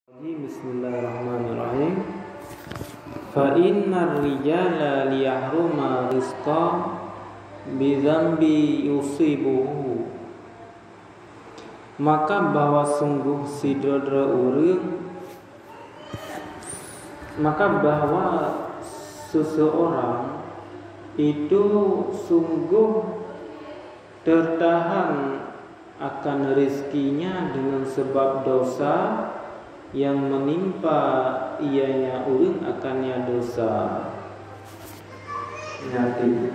Bismillahirrahmanirrahim. Fa innar rijala liyahruma rizqa bi dzambi yusibuhu. Maka bahwa sungguh si dodra urang, maka bahwa seseorang itu sungguh tertahan akan rezekinya dengan sebab dosa yang menimpa ianya urang akannya dosa. Nanti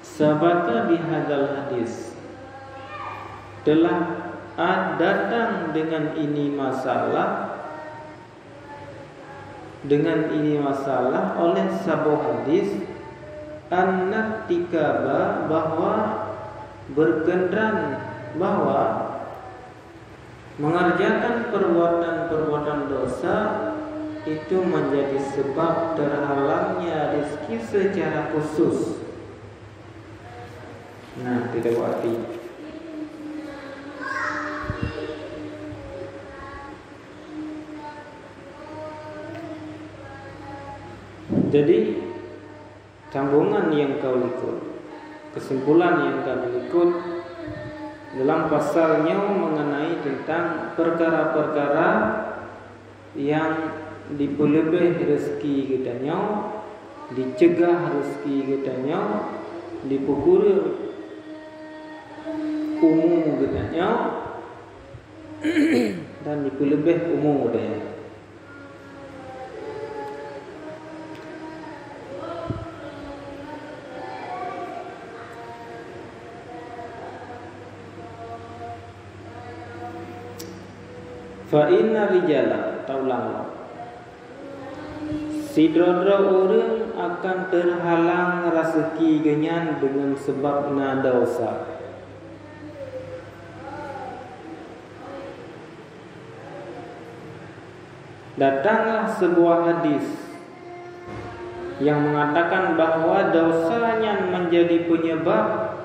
sabata bihadzal hadis, telah datang dengan ini masalah oleh sebuah hadis anak tikaba, bahwa berkendaraan, bahwa mengerjakan perbuatan-perbuatan dosa itu menjadi sebab terhalangnya rezeki secara khusus. Nah, tidak berarti jadi sambungan yang kau ikut, kesimpulan yang kau ikut dalam pasalnya mengenai tentang perkara-perkara yang dipelebih rezeki kitanya, dicegah rezeki kitanya, dipukul umum kitanya, dan dipelebih umum kitanya. Fa inna rijala, taulanglah, si dodra urang akan terhalang rezeki genyan dengan sebab dosa. Datanglah sebuah hadis yang mengatakan bahwa dosanya menjadi penyebab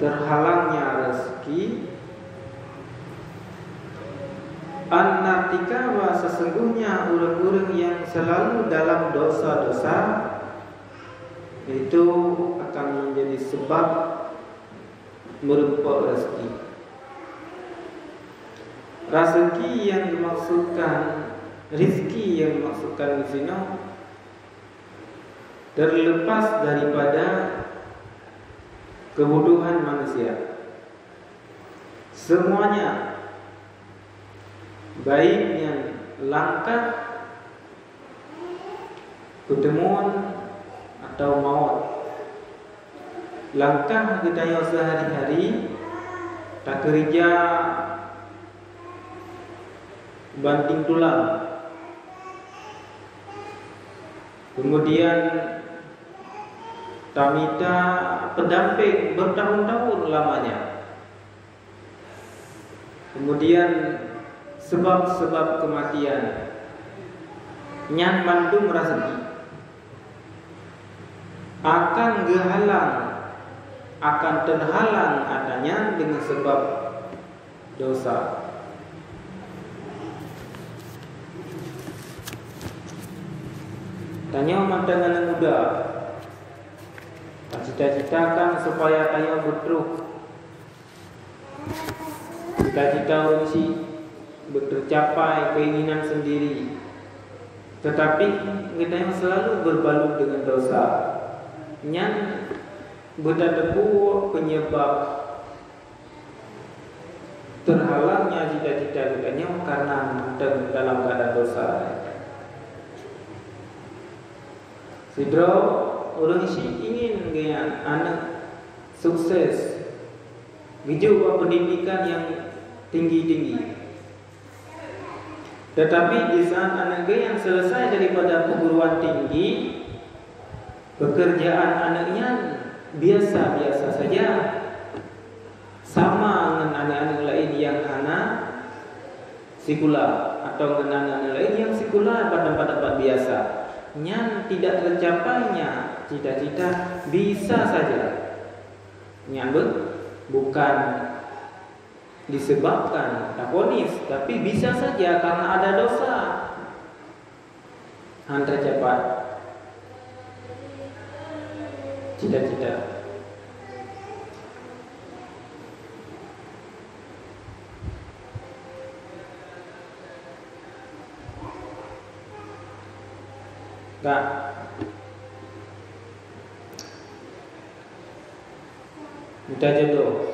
terhalangnya rezeki. An-natika, wa sesungguhnya orang-orang yang selalu dalam dosa-dosa itu akan menjadi sebab merumput rezeki. Rezeki yang dimaksudkan, rezeki yang dimaksudkan di sini terlepas daripada kebodohan manusia. Semuanya, baik yang langkah, pertemuan atau maut. Langkah kita yang sehari-hari, tak kerja banting tulang, kemudian tamita pendamping bertahun-tahun lamanya, kemudian sebab-sebab kematian nyan mandum rezeki akan terhalang adanya dengan sebab dosa. Tanya mantangan yang muda, cita-citakan supaya kaya berterus, cita-cita usi tercapai keinginan sendiri, tetapi kita yang selalu berbalut dengan dosa, nyan berdadeku penyebab terhalangnya cita-cita kita karena dalam keadaan dosa. Sidro orang isi ingin gaya anak sukses, juga pendidikan yang tinggi-tinggi. Tetapi di saat anaknya yang selesai daripada perguruan tinggi, pekerjaan anaknya biasa-biasa saja, sama dengan anak-anak lain yang anak sekular atau dengan anak-anak lain yang sekular pada tempat biasa. Yang tidak tercapainya cita-cita bisa saja bukan disebabkan taponis, tapi bisa saja karena ada dosa. Hantar cepat cita-cita. Kak, minta jodoh,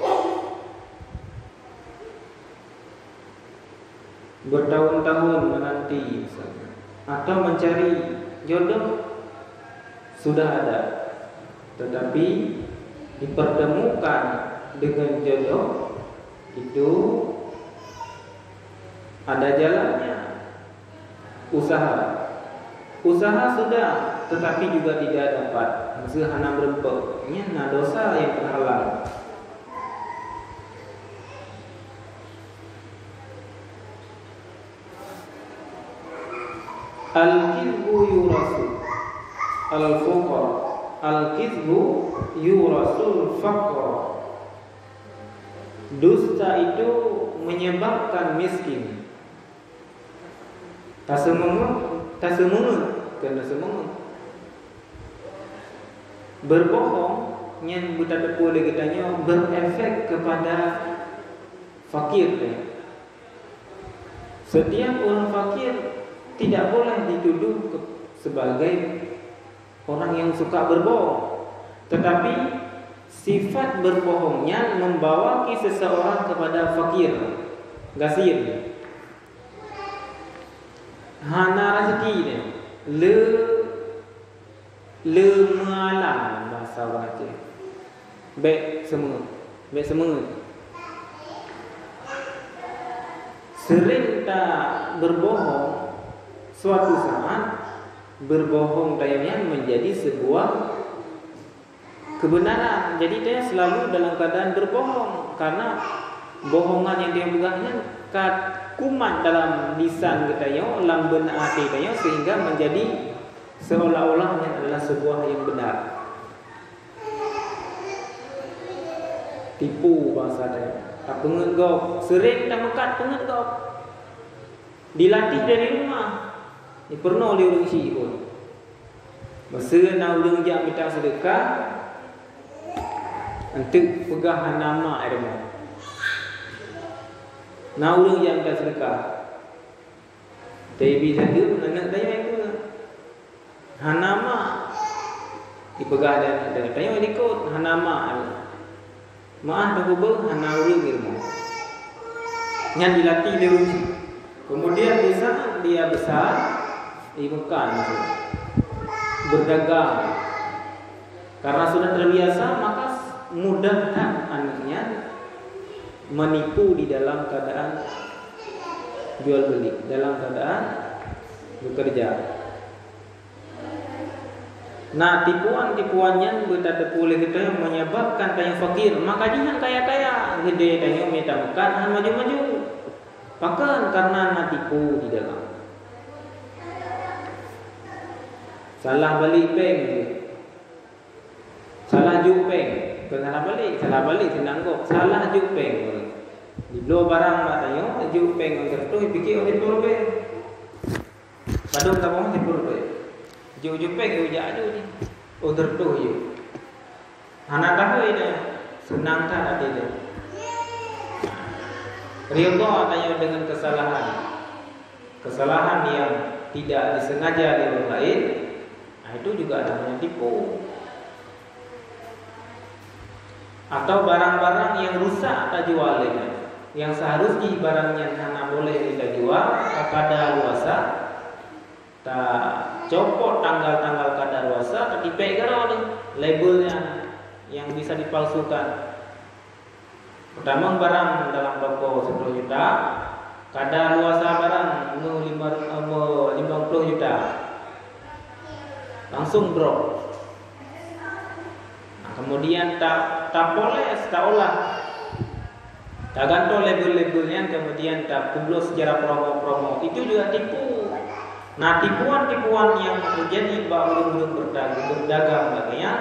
bertahun-tahun menanti misalnya, atau mencari jodoh sudah ada, tetapi dipertemukan dengan jodoh itu ada jalannya. Usaha sudah, tetapi juga tidak dapat. Maksudnya hana berempeknya, nah dosa yang terhalang. Al-kizbu yurasu al-fuqar. Al-kizbu yurasul faqra. Dusta itu menyebabkan miskin. Tak semungut. Berbohong yang buta tepu lagi tanya berefek kepada fakir. Setiap orang fakir tidak boleh dituduh sebagai orang yang suka berbohong, tetapi sifat berbohongnya membawa seseorang kepada fakir, gasir. Hana rezeki ni le malam bahasa baca. Baik semua. Sering tak berbohong, suatu saat berbohong tayangnya menjadi sebuah kebenaran. Jadi dia selalu dalam keadaan berbohong karena bohongan yang dia pegangnya kumat dalam lisan kita yo, dalam benak hati kita yo, sehingga menjadi seolah-olahnya adalah sebuah yang benar. Tipu bahasa dia. Tak pengegop, sering tak mekat pengegop. Dilatih dari rumah. Ni pernah oleh orang si pun. Masa nak ulung jak minta sedekah, entuk pegang nama ada. Naulung yang tak sedekah. Tapi saja anak tanya itu. Hanama dipegang dan tanya ikut hanama. Maaf tak kubur hanaulung ilmu. Yang dilatih dia. Kemudian di sana dia besar di Mekah berdagang. Karena sudah terbiasa maka mudahkan anaknya menipu di dalam keadaan jual beli, dalam keadaan bekerja. Nah, tipuan-tipuannya betapa boleh kita menyebabkan tanya fakir. Maka dia kaya-kaya, gede tanya minta makan, maju-maju. Bahkan karena nak tipu di dalam. Salah balik bank, salah jupeng. Salah balik senang kok. Salah jupeng. Di blow barang mak tanya, jupeng orang tu fikir orang tu lebih. Padahal tak mau tipu lebih. Jupeng ujak aja ni. Orang tu je. Anak tahu ini senang tak ada dia. Ridha tanya dengan kesalahan. Kesalahan yang tidak disengaja di orang lain, itu juga namanya tipu. Atau barang-barang yang rusak tak jual lagi, yang seharusnya barangnya hanya boleh kita jual kada luasa, tak copot tanggal-tanggal kada luasa, tak dipek gara labelnya yang bisa dipalsukan. Pertama barang dalam toko 10 juta, kada luasa barang 50 juta, langsung drop. Kemudian tak poles, tak olah, tak gantung label-labelnya, kemudian tak publis secara promo-promo, itu juga tipu. Nah, tipuan-tipuan yang terjadi belum berdagang, makanya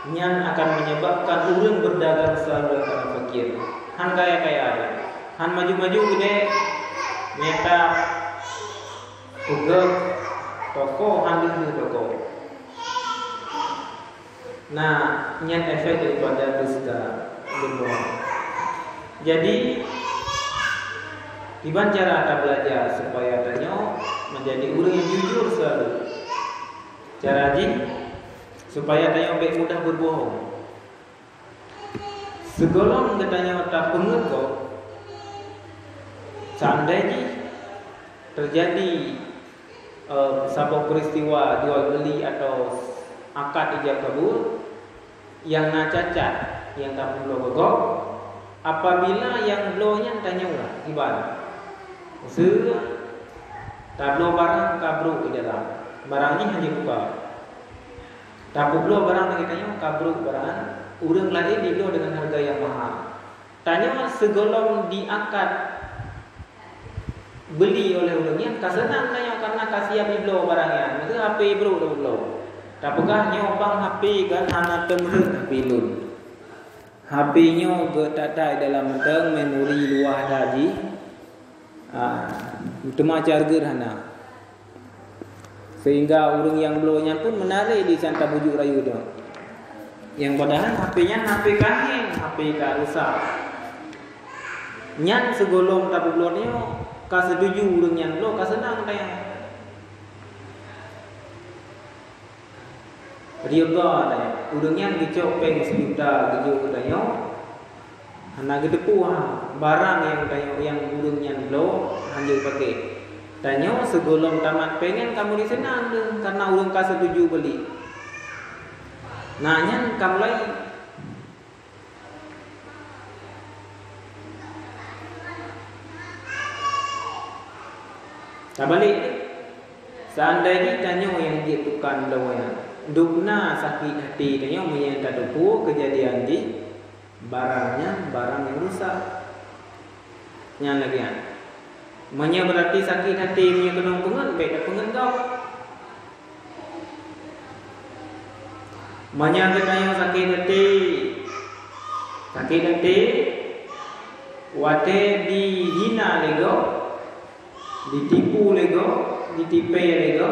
Nyan akan menyebabkan urang berdagang selalu dalam fakir. Han kaya ada. Han maju-maju gede meta uga toko han di toko. Nah, nyan efek daripada dusta berbohong. Jadi gimana cara kita belajar supaya tanya menjadi orang yang jujur selalu? Cara supaya tanya baik mudah berbohong. Segolong katanya tak pengen kok. Seandainya terjadi sebuah peristiwa jual beli atau akad ijab kabul yang cacat, yang tak perlu begok, apabila yang belum tanya ulah gimana? Tablo barang kabruk di dalam barangnya hanya buka. Tablo barang lagi tanya kabruk barang urang lain dibeli dengan harga yang mahal. Tanya segolong diakad beli oleh urangnya kasenang tanya karena kasih beli barangnya. Itu HP bro. Tapakah nyobang HP kan hana temrut HP lun. HP-nya tak dalam teng memori luar tadi. Tema charger hana. Sehingga orang yang belumnya pun menarik di Santa Bujuk Rayu tu. Yang padahal HP-nya HP kahing, HP ka rusak. Nyan segolong tabu belonnya ka setuju urang nyan lo ka senang tayang. Rioga tayang. Urang nyan dicok peng 1 juta gejuk tayang. Hana gedepu barang yang tayang yang urang nyan lo hanjau pakai. Tanya segolong tamat pengen kamu disenang deh karena urang ka setuju beli. Nanya kamu lagi. Tak balik. Seandainya tanya yang dia tukang lawan, dukna sakit hati tanya yang tak dupu kejadian di barangnya barang yang rusak. Yang lagi kan. Manya berarti sakit hati punya kenong pengen, baik dah pengen kau. Manya katanya sakit hati, wate dihina lego, ditipu lego, ditipe lego,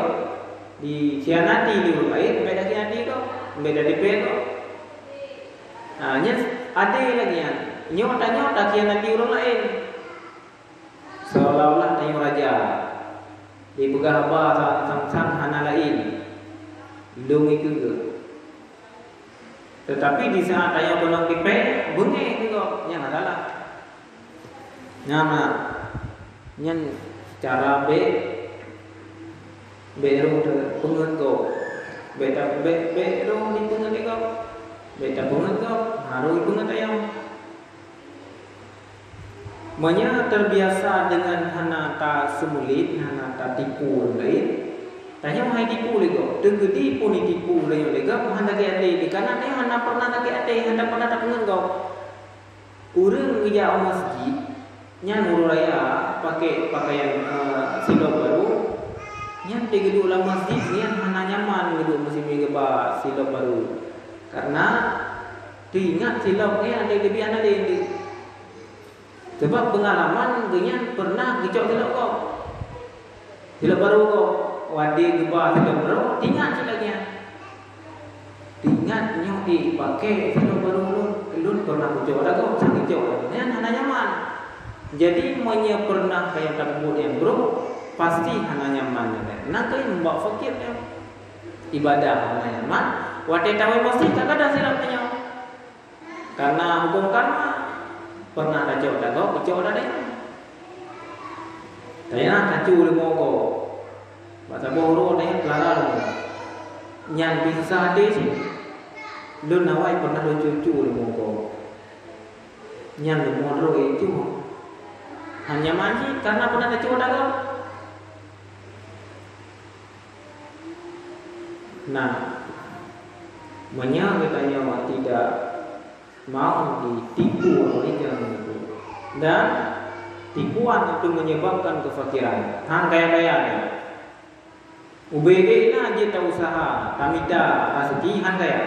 dikhianati lego, baik baik dah khianati kau, baik dah tipe kau. Nya ada lagi yang nyota khianati orang lain. Seolah-olah tanya raja dipegah apa sang hana lain lung itu ke. Tetapi di saat tanya tolong dipe bunyi juga yang adalah nama nyen cara ro pengen ko beta ro di pengen ko beta pengen ko haru pengen tayang. Manya terbiasa dengan hana ta semulit, hana ta tipu lain. Tanya mai tipu lego, tenggedi pun ditipu lain lego, hana ke ate, karena tanya hana pernah ke ate, hana pernah tak pengen kau. Urang geja masjid, nya nuru raya pakai pakaian silop baru, nya tegedu ulang masjid, nya hana nyaman gedu musim geba silop baru. Karena diingat silopnya ada lebih ada di sebab pengalaman genyan pernah gecok silap kau. Silap baru kau. Wadi geba silap baru tingat silapnya. Tingat nyoki pakai silap baru lun pernah gecok ada kau sang gecok. Yan hana nyaman. Jadi menya pernah kayak takbut yang bro pasti hana nyaman. Nak kau membawa fakir ya. Ibadah hana nyaman. Wadi tahu pasti tak ada silapnya. Karena hukum karma pernah ada jauh dah kau, jauh dah deh. Tanya kacu le mogo, bahasa bohro deh kelara le. Nyan bisa deh sih. Lu nawai pernah lu cucu le mogo. Nyan le modro itu. Hanya manji karena pernah ada jauh dah kau. Nah, menya katanya tidak mau ditipu oleh orang itu dan tipuan itu menyebabkan kefakiran. Hang kaya-kaya ni. UBG ini aja tak usaha, tamida, rezeki hang kaya.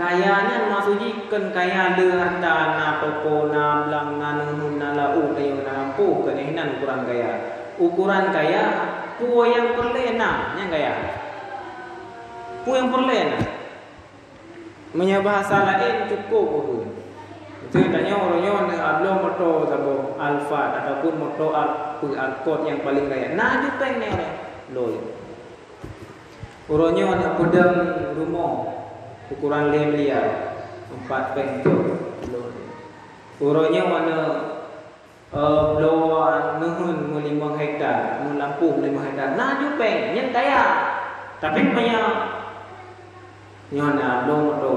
kayanya masujikan kaya le harta na popo na blang na nun na lau tayo na lampu kenehinan ukuran kaya. Ukuran kaya pu yang perlena nya kaya. Pu yang perlena. Menya bahasa lain cukup pun. Itu tanya orangnya ablo moto sabo alfa ataupun moto alkot yang paling kaya. Nah jupeng ni orang loy. Orangnya ada pedang rumah ukuran liar 4 pengkot loy. Orangnya mana blow nuhun 5 hektar, mun lampu 5 hektar. Nah jupeng nyen kaya. Tapi punya nyona blow moto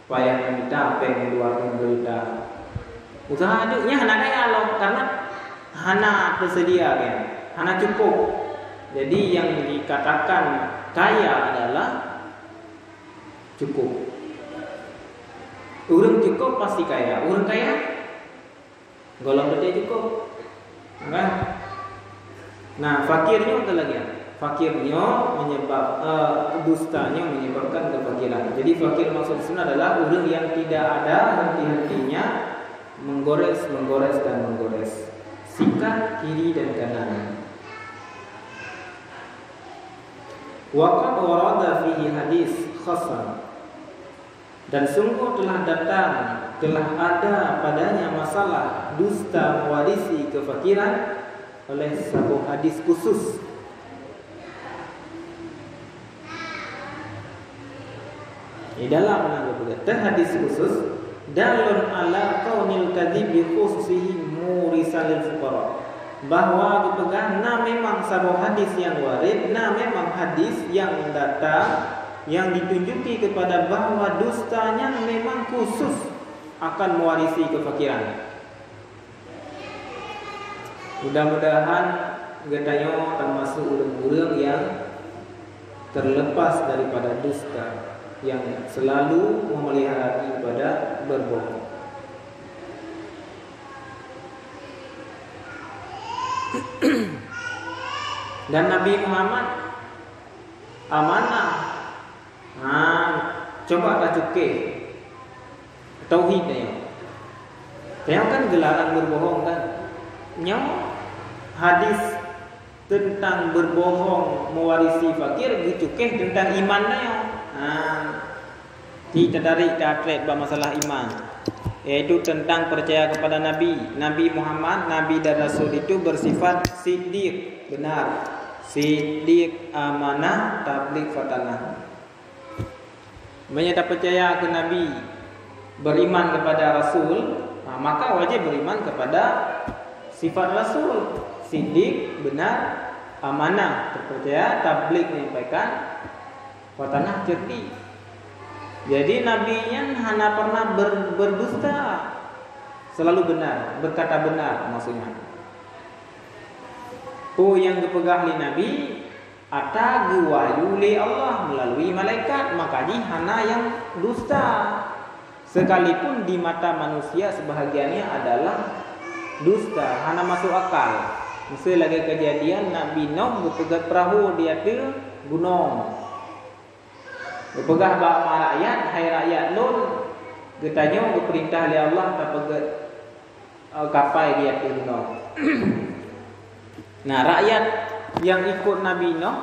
payah minta peng 2 berita. Usaha aduknya hana kaya loh karena hana tersedia kan. Hana cukup. Jadi yang dikatakan kaya adalah cukup. Urang cukup pasti kaya. Urang kaya golong gede cukup. Kan? Nah, fakirnya ada lagi. Fakirnya menyebab dustanya menyebabkan kefakiran. Jadi fakir maksud sebenarnya adalah orang yang tidak ada henti-hentinya menggores dan menggores. Sikat kiri dan kanan. Waqad warada fihi hadis khasan. Dan sungguh telah ada padanya masalah dusta mewarisi kefakiran oleh sebuah hadis khusus. Di dalam menanggapi hadis khusus dalun ala kaunil kadhibi khususihi murisalil fuqara, bahwa dipegang memang sebuah hadis yang warid, memang hadis yang datang yang ditunjuki kepada bahwa dustanya memang khusus akan mewarisi kefakiran. Mudah-mudahan getanya termasuk orang-orang yang terlepas daripada dusta, yang selalu memelihara diri pada berbohong. Dan Nabi Muhammad amanah. Coba tajuke tauhidnya. Dia kan gelaran berbohong kan. Hadis tentang berbohong mewarisi fakir dicukeh tentang imannya. Kita tarik tatret masalah iman, yaitu tentang percaya kepada Nabi Muhammad, Nabi dan Rasul itu bersifat siddiq, benar, siddiq, amanah, tabligh, fatanah. Menyata percaya ke Nabi, beriman kepada Rasul, maka wajib beriman kepada sifat Rasul, siddiq, benar, amanah, terpercaya, tabligh, menyampaikan, fatanah, cerdik. Jadi nabinya hanya pernah berdusta, selalu benar, berkata benar maksudnya. Yang dipegah oleh Nabi atagu wahyu li Allah melalui malaikat, makanya hana yang dusta. Sekalipun di mata manusia sebahagiannya adalah dusta, hana masuk akal. Misalnya lagi kejadian Nabi Nuh berpegat perahu di atas gunung. Berpegah bahawa rakyat, hai rakyat Nun, getanya berperintah oleh Allah tak pegat kapai dia ke gunung. Nah, rakyat yang ikut Nabi Nuh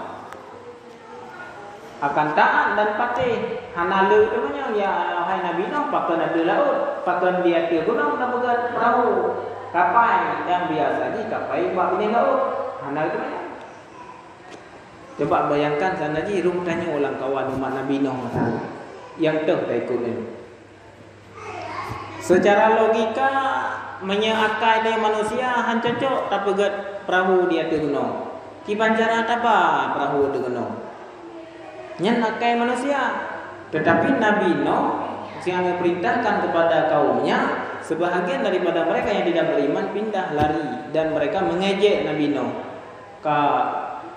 akan taat dan patuh. Hanalu namanya ya hai Nabi Nuh pakai Nabi laut, pakai dia ke gunung tak pegat perahu kapai yang biasa ni kapai bak ini laut. Hanalu coba bayangkan sana ji rum tanya ulang kawan umat Nabi Nuh yang tak ikut ni. Secara logika menyakai dari manusia han cocok tak pegat perahu di atas gunung. Ki pancara apa perahu di gunung? Nyen akai manusia. Tetapi Nabi Nuh yang memerintahkan kepada kaumnya, sebahagian daripada mereka yang tidak beriman pindah lari dan mereka mengejek Nabi Nuh.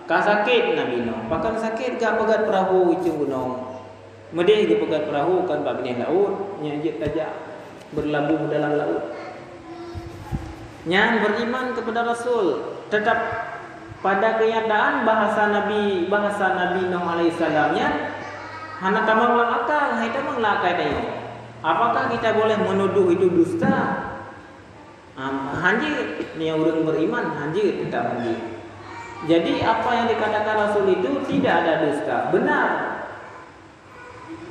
Ka sakit Nabi Nuh, pakan sakit gak pegat perahu itu gunung. Medih dia pegat perahu kan bab benih laut, nyajit tajak berlabuh dalam laut. Yang beriman kepada Rasul, tetap pada kenyataan bahasa Nabi Nuh alaihissalamnya Hana tamang akal, hai tamang lakai tayo. Apakah kita boleh menuduh itu dusta? Hanji ni orang beriman, hanji tetap hanji. Jadi apa yang dikatakan Rasul itu tidak ada dusta, benar.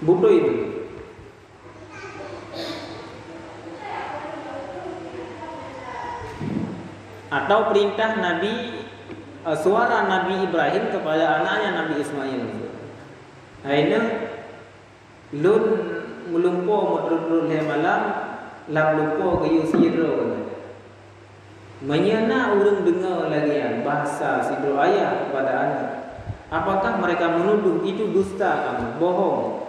Betul itu. Atau perintah Nabi, suara Nabi Ibrahim kepada anaknya Nabi Ismail. Aina lun melumpuh mudrul malam lam lumpuh gayu siro. Menyana orang dengar lagi bahasa sidro ayah kepada anak. Apakah mereka menuduh itu dusta kamu, bohong?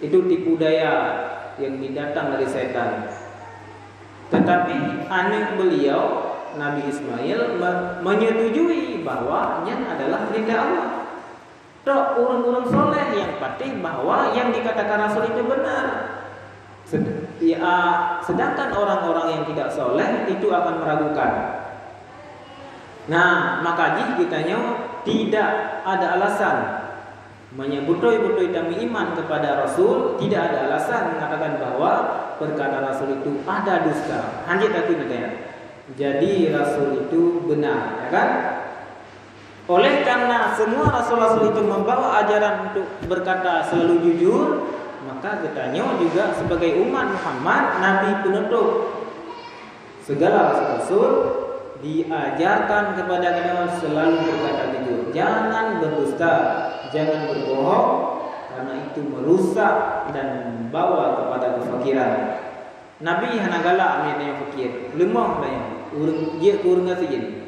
Itu tipu daya yang didatang dari setan. Tetapi anak beliau Nabi Ismail menyetujui bahwa yang adalah perintah Allah. Tok orang-orang soleh yang pasti bahwa yang dikatakan Rasul itu benar. Sedangkan orang-orang yang tidak soleh itu akan meragukan. Nah, maka kitanya tidak ada alasan menyebutoi kami iman kepada Rasul, tidak ada alasan mengatakan bahwa perkata Rasul itu ada dusta. Hanya takut ya. Jadi Rasul itu benar, ya kan? Oleh karena semua Rasul-Rasul itu membawa ajaran untuk berkata selalu jujur, maka kitanya juga sebagai umat Muhammad, Nabi penutup segala Rasul diajarkan kepada kita selalu berkata jujur, jangan berdusta, jangan berbohong, karena itu merusak dan membawa kepada kefakiran. Nabi hana galak menyatakan fakir, lemah dah urang dia kurang saja.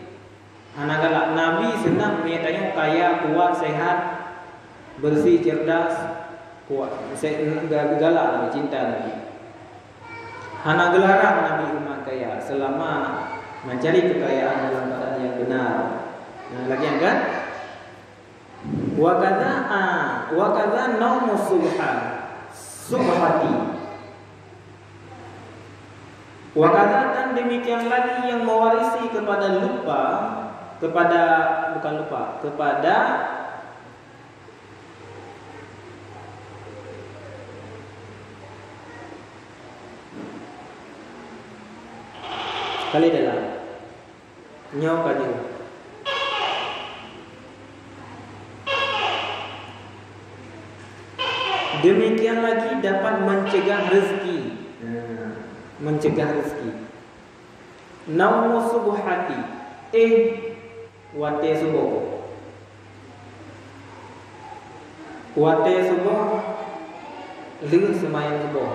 Hana galak Nabi senang menyatakan kaya, kuat, sehat, bersih, cerdas, kuat. Saya galak Nabi, cinta Nabi. Hana gelarang Nabi umat kaya selama mencari kekayaan dalam keadaan yang benar. Nah, lagi yang kan? Wa kadza naumu subhati. Wa kadza dan demikian lagi yang mewarisi kepada kali dalam nyaw kaju. Demikian lagi dapat mencegah rezeki. Mencegah rezeki. Naumu subuhati. Wate subuh. Wate subuh. Lihat semayang subuh.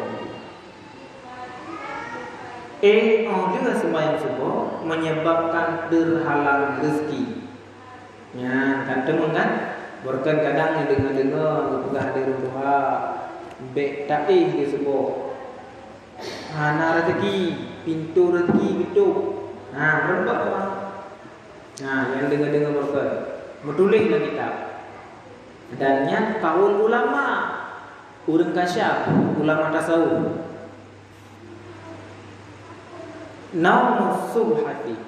Juga sembahyang subuh menyebabkan terhalang rezeki. Ya, kan teman kan? Berkan kadang dengar-dengar pegah di rumah bek taih di subuh. Hana rezeki, pintu rezeki gitu. Nah, berapa orang? Nah, yang dengar-dengar berkan. Menulislah kitab. Dan yang kaul ulama, urang kasyaf, ulama tasawuf. Naumu subhati.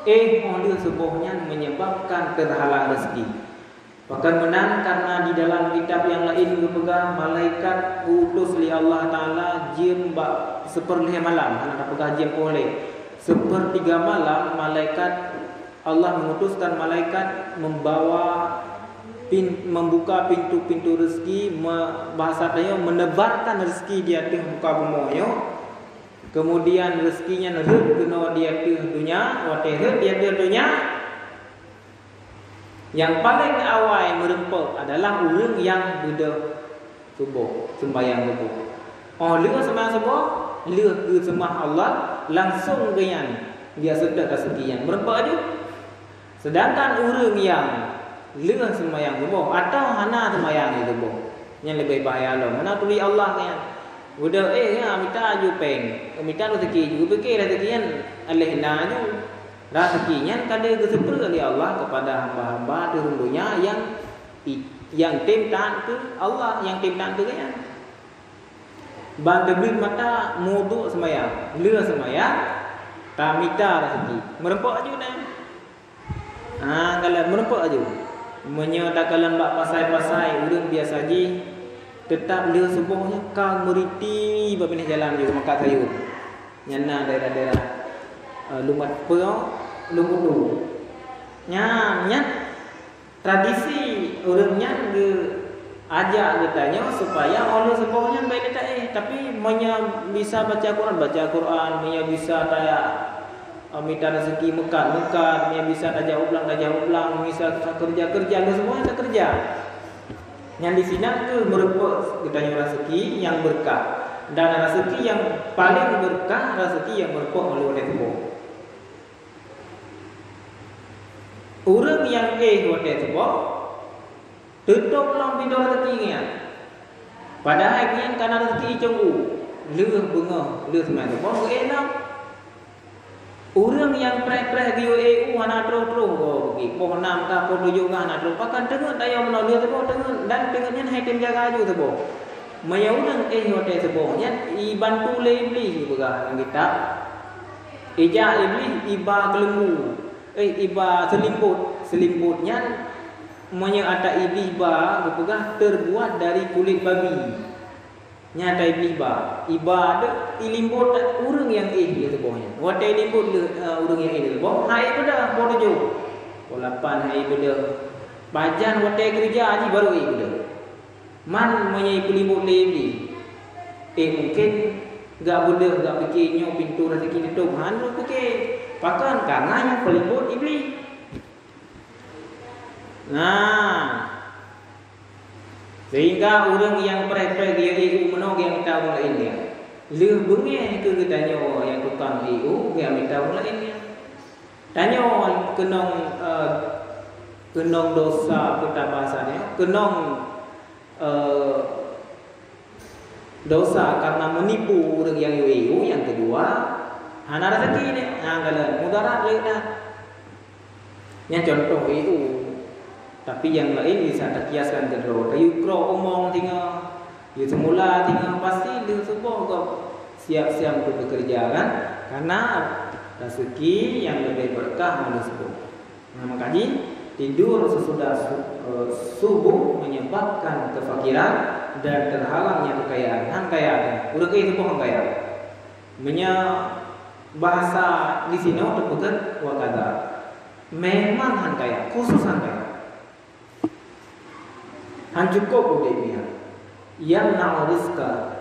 Oleh subuhnya menyebabkan terhalang rezeki. Bahkan menang karena di dalam kitab yang lain berpegang malaikat utus li Allah Ta'ala jim seperlima malam. Anak pegang jim oleh sepertiga malam malaikat Allah mengutuskan malaikat membuka pintu-pintu rezeki, bahasa dia menebarkan rezeki di atas muka bumi. Kemudian rezekinya nerut kena dia dunia, waterut dia dunia. Yang paling awal merempuk adalah orang yang budak subuh, sembahyang subuh. Lihat sembahyang subuh, lihat ke sembah Allah langsung keyan dia sedek kesekian merempuk aja. Sedangkan orang yang lihat sembahyang subuh atau hana sembahyang subuh, yang lebih bahaya loh. Mana tuli Allah kan? Udah minta aju peng, minta rezeki juga fikir rezekian Allah naju. Rezekinya kada gesepur oleh Allah kepada hamba-hamba di rumahnya yang timtan tu Allah, yang timtan tu kan. Bantu mata mudu semaya, lừa semaya, ta minta rezeki. Merempok aju dah. Kalau merempok aju. Menyatakan bak pasai-pasai urang biasa ji tetap dia sebuahnya kang meriti babinah jalan juga makat sayur. Nyana daerah-daerah lumat peo lumutu. Nya tradisi urangnya ge ajak ditanya supaya oleh sebuahnya baik tak tapi menya bisa baca Quran, menya bisa kayak minta rezeki mekat, menya bisa tajak ulang, bisa kerja, semuanya tak kerja. Yang di sini tu merupakan ditanya rezeki yang berkah dan rezeki yang paling berkah rezeki yang merupakan oleh Allah. Orang yang hotel sebab tutup long pintu rezekinya. Padahal kian karena rezeki cunggu, leuh bunga, leuh semangat sebab enak. Orang yang prek-prek di EU anak terus pergi pohon 6 ke pohon 7 ke anak terus pakan tengah daya menolong sebab tengah dan tengahnya hai tim jaga aju sebab maya urang hotel sebabnya bantu le iblis juga yang kita ija iblis iba kelembu iba selimputnya maya ada iblis ba berpegah terbuat dari kulit babi. Nyata iblis ba ibadah ilimbut urang yang dia sebabnya. Wate ilimbut urang yang dia sebab hai beda bodoh jo. Polapan hai beda. Bajan wate kerja aji baru beda. Man menyai kulimbut lebih. Mungkin gak boleh gak fikir nyo pintu rezeki itu han lu fikir. Pakan karena yang pelimbut iblis. Nah, sehingga orang yang prek-prek dia EU menog yang minta orang lain dia. Leuh bengih ke tanya yang tukang EU dia minta orang lain dia. Tanya kenong dosa kita bahasanya, kenong dosa karena menipu orang yang EU. Yang kedua, hana rezeki ni. Kalau mudarat leuh dah. Yang contoh EU. Tapi yang lain bisa terkiaskan ke dulu. Tayu kro omong tinggal, you semula tinggal pasti dia semua kau siap-siap untuk bekerja kan? Karena rezeki yang lebih berkah manusia. Nah, makanya tidur sesudah subuh menyebabkan kefakiran dan terhalangnya kekayaan. Han kaya, udah itu pohon kaya. Bahasa di sini terpegat wakada. Memang han kaya, khusus han kaya. Han cukup udah dia yang na'u rizqa.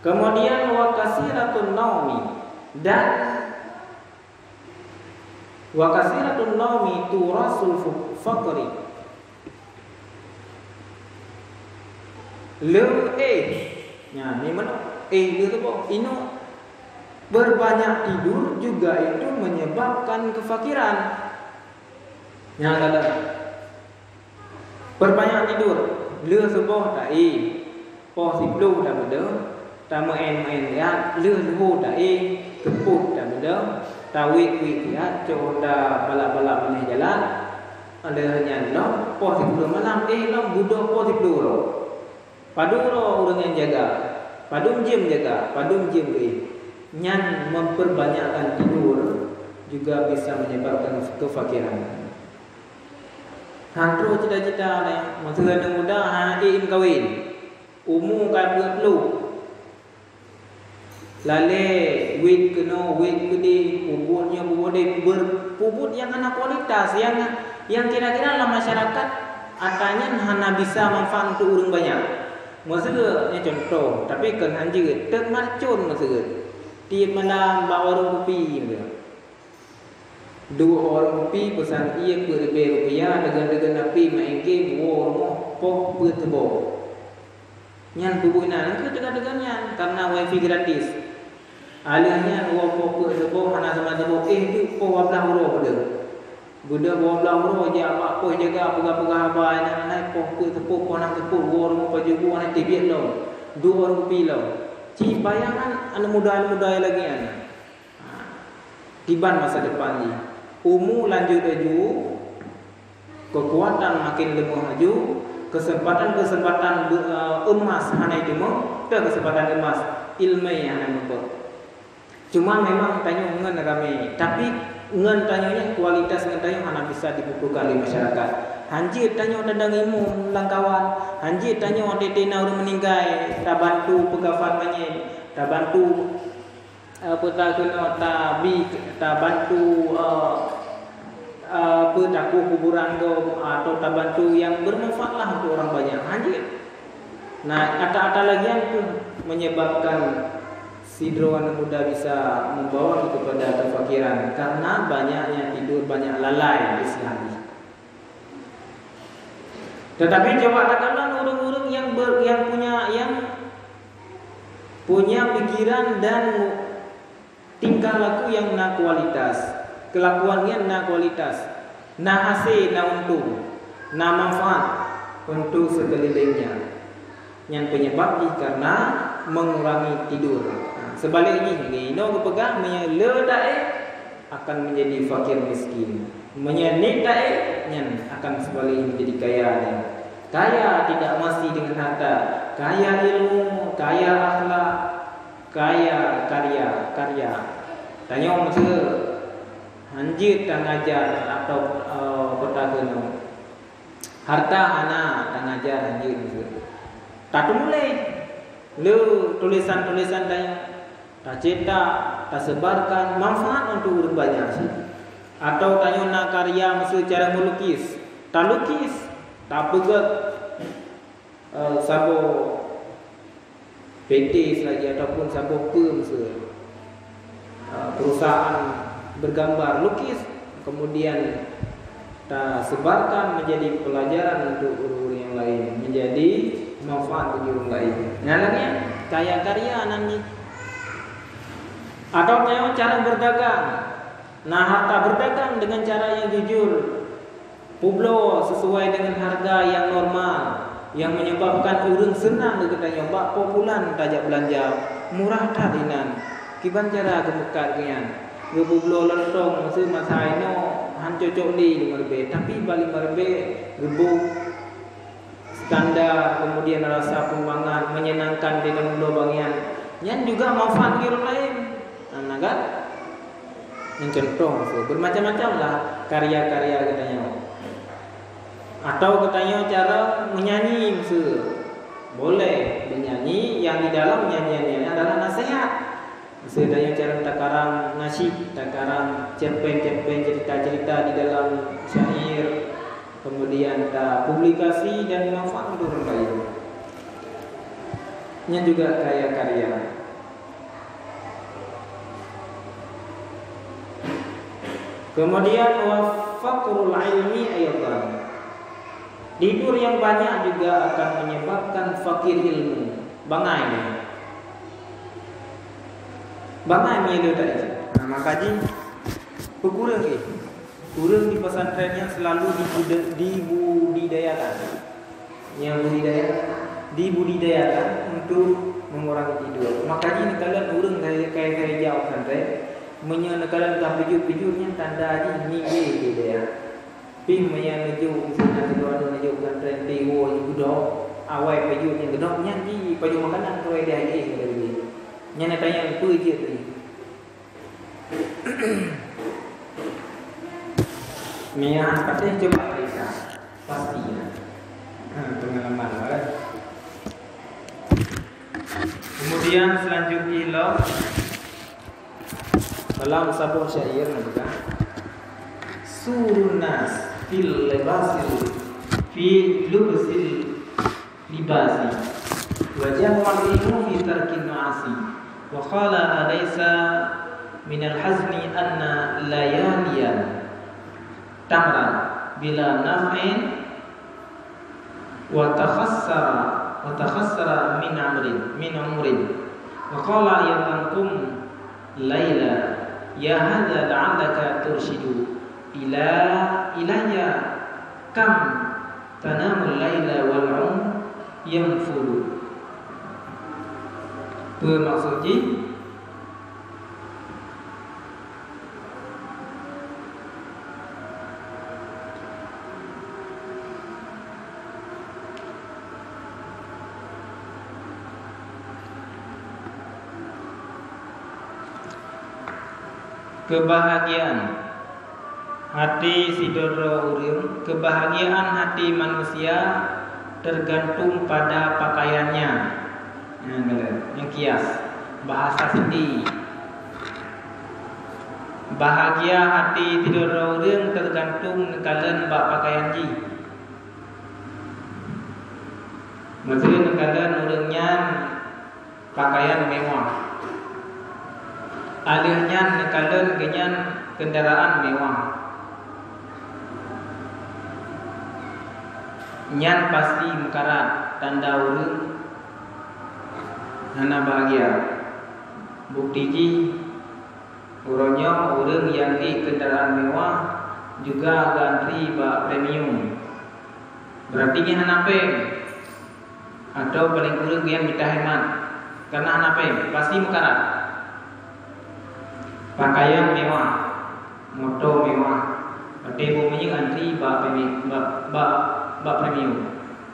Kemudian wa kasiratun naumi dan wa kasiratun naumi turasul faqri. Nya ni mana dia tu apa? Ino berbanyak tidur juga itu menyebabkan kefakiran. Yang dalam berbanyak tidur leuh sebuah tak po siplu dah beda tama en ya leuh leho tak keput dah beda tawit ya coda balak-balak meneh jalan ada hanya no po siplu malam no budak po siplu ro padu ro urang yang jaga padum jim jaga padum jim nyan memperbanyakkan tidur juga bisa menyebabkan kefakiran. Hantro cita-cita ni masa yang muda im kawin umur kan perlu lale wit kena wit gede puputnya puput berpuput yang ana kualitas yang kira-kira dalam masyarakat atanya hana bisa manfaat untuk orang banyak. Masa ni contoh tapi kan hanji tek marcun masa tiap malam bawa orang kopi gitu. 2 orang kopi pesan ia rupiah dengan api maingke buah poh bertebo. Nyan bubuinan ke dengan karena wifi gratis. Alihnya poh bertebo mana sama tebo tu poh 12 euro pada. Budak 12 euro je apa poh jaga pegah-pegah abai naik poh bertebo poh nang tepuk orang paju buah nanti biar lo. 2 orang kopi lo. Ci bayangan anak muda lagi tiban masa depan ni. Umur lanjut aju, kekuatan makin lemah aju, kesempatan emas hanya itu mau, tak kesempatan emas ilmu yang hanya membuat. Cuma memang tanya ngen kami, tapi ngen tanyanya kualitas ngen tanya hanya bisa dibukukan di masyarakat. Hanjit tanya tandang imum langkawan. Hanjit tanya tetina orang meninggal. Tak bantu pegafan manyet. Tak bantu apa tak kena tak bantu apa tak kuburan go atau tak bantu yang bermanfaat lah untuk orang banyak. Hanjit. Nah, kata-kata lagi yang itu menyebabkan sidro anak muda bisa membawa kepada kefakiran karena banyaknya tidur, banyak lalai istilahnya. Tetapi coba katakan orang-orang yang punya pikiran dan tingkah laku yang na kualitas, kelakuannya na kualitas, na hasil, na untung, na manfaat untuk sekelilingnya. Yang penyebab karena mengurangi tidur. Sebaliknya ini no pegang menyeledae akan menjadi fakir miskin. Menyenitae akan sebaliknya menjadi kaya. Kaya tidak masih dengan harta, kaya ilmu, kaya akhlak, kaya karya. Tanya masa hanjit dan ngajar atau kota kena harta anak dan ngajar hanjit masa. Tak mulai le tulisan-tulisan tanya tak cetak, tak sebarkan manfaat untuk orang banyak sih. Atau tanya nak karya masa cara melukis, tak lukis, tak pegat sabo PT lagi ataupun sabo perusahaan bergambar lukis, kemudian tak sebarkan menjadi pelajaran untuk orang yang lain, menjadi manfaat bagi orang lain. Nyalanya kaya karya nanti. Atau cara berdagang. Nah, harta berdagang dengan cara yang jujur, publik sesuai dengan harga yang normal, yang menyebabkan orang senang katanya bak populan tajak belanja murah tadinan. Kiban cara kemekat kian. Ge publik lentong masa ino han cocok di merbe, tapi balik merbe gebuk skandar, kemudian rasa pembangan menyenangkan dengan lubangian yang juga manfaat bagi orang lain. Nah, kan? Yang contoh bermacam-macam lah karya-karya katanya. Atau katanya cara menyanyi boleh menyanyi yang di dalam nyanyiannya adalah nasihat. Misalnya cara takarang nasyid, takarang cerpen-cerpen cerita-cerita di dalam syair, kemudian publikasi dan manfaat untuk orang lain. Yang juga karya-karya. Kemudian wafaqrul ilmi ayatan. Tidur yang banyak juga akan menyebabkan fakir ilmu. Bangai ni tadi. Nah, makanya berkurang kurang di pesantren yang selalu dibudidayakan. Yang dibudidayakan untuk mengurangi tidur. Makanya ni kalian urang kayak jauh pesantren menyanakan pijut-pijutnya tanda ni dia. Ping menyanakan misalnya kedua menyanakan pesantren tiwo gudok awai pijut yang gedoknya di paju makanan tu dia ini. Nyana tanya apa je tadi. Mia katanya coba periksa pastinya. Pengalaman kan. Kemudian selanjutnya dalam sebuah syair juga surun nas fil libasil fi lubsil libasi wajah walimu fi tarkin ma'asi wa qala alaysa min al-hazni anna layaliyan tamran bila naf'in wa takhassara min umrin wa qala yatankum layla ya hadza la'allaka turshidu ilayya kam tanamul layla wal yanfuru. Bermaksudnya kebahagiaan Hati sidoro urang, kebahagiaan hati manusia tergantung pada pakaiannya. Yang kias bahasa Sindi. Bahagia hati sidoro urang tergantung kalian bak pakaian ji. Maksudnya kalian urangnya pakaian mewah. Alihnya kalian genyan kendaraan mewah. Nyan pasti mekarat tanda urang hana bahagia. Bukti ji urangnya urang yang di kendaraan mewah juga gantri ba premium. Berarti nya hana peng atau paling kurang yang minta hemat karena hana peng pasti mekarat. Pakaian mewah, motor mewah, berarti bumi gantri ba premium.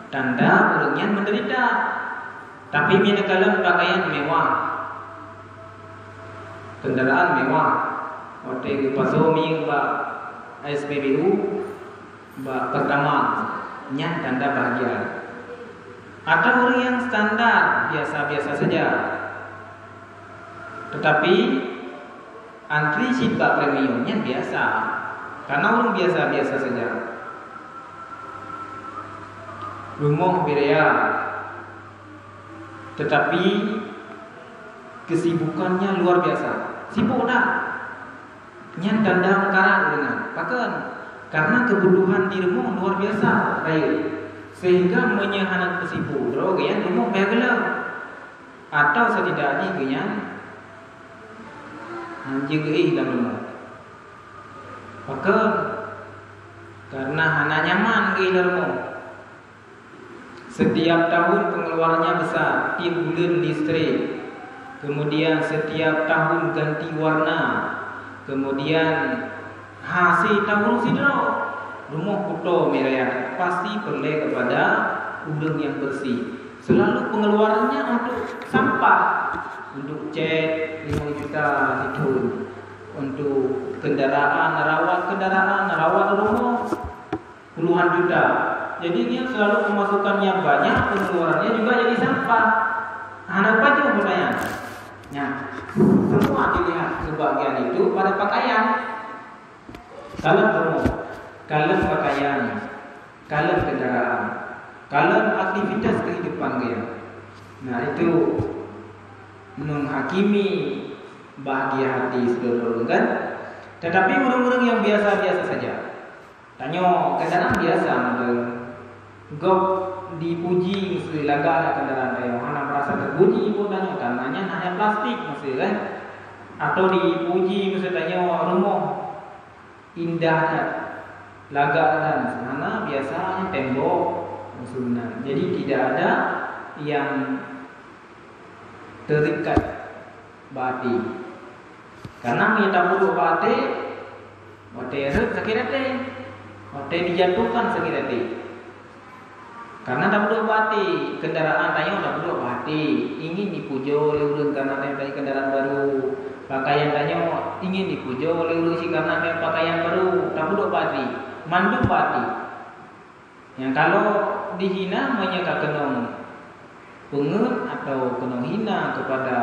Tanda urangnya menderita. Tapi mina kalian pakaian mewah, kendaraan mewah, waktu paso mi ba SPBU ba pertama nya tanda bahagia. Ada orang yang standar biasa-biasa saja, tetapi antri sibak premiumnya biasa, karena orang biasa-biasa saja. Rumah berea, tetapi kesibukannya luar biasa. Sibuk dah, nyan tanda mekarat dengan pakan, karena kebutuhan di rumah luar biasa, baik. Sehingga menyahanat kesibuk, yang rumah bahagia, atau setidaknya genyan anjing dalam rumah. Pakan, karena hana nyaman dalam rumah. Setiap tahun pengeluarannya besar, tiap bulan listrik, kemudian setiap tahun ganti warna, kemudian hasil tahun sidro, rumah kuto merayat pasti perlu kepada udang yang bersih. Selalu pengeluarannya untuk sampah, untuk cat 5 juta itu, untuk kendaraan, rawat rumah puluhan juta. Jadi dia selalu pemasukannya banyak, pengeluarannya juga jadi sampah. Anak baju pertanyaan. Nah, semua dilihat sebagian itu pada pakaian. Kalian rumah, kalian pakaian, kalian kendaraan, kalian aktivitas kehidupan dia. Nah itu menghakimi bahagia hati saudara kan. Tetapi orang-orang yang biasa-biasa saja, tanya kendaraan biasa, gop dipuji mesti laga kendaraan yang mana merasa terpuji pun tanya tanahnya hanya plastik mesti kan, atau dipuji mesti tanya rumah indah laga dan sana biasanya tembok musuhnya. Jadi tidak ada yang terikat bati. Karena kita perlu bati, bati sakit hati, bati dijatuhkan sakit hati. Karena tak perlu bati, kendaraan tanya tak perlu bati, ingin dipuja oleh ulun karena mempunyai kendaraan baru. Pakaian tanya ingin dipuja oleh ulun si karena mempunyai pakaian baru, tak perlu bati, manduk bati. Yang kalau dihina menyeka kenong pengen atau kenong hina kepada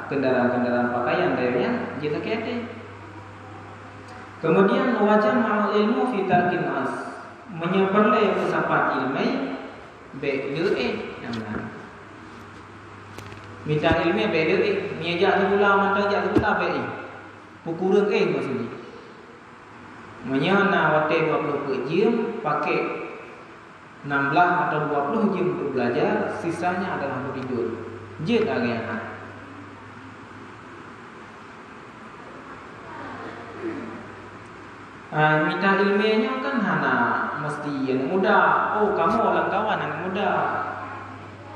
kendaraan-kendaraan pakaian dayanya jika kete. Kemudian wajah mal ilmu fitarkin as menyeberle filsafat ilmu BDE namanya. Minta ilmu BDE, miajak sebulan mata jak sebulan BDE. Pukurang maksudnya. Menyana wate 20 jam pakai 16 atau 20 jam untuk belajar, sisanya adalah untuk tidur. Je tak anak. Minta ilmunya kan hana mesti yang muda. Oh kamu orang kawan yang muda,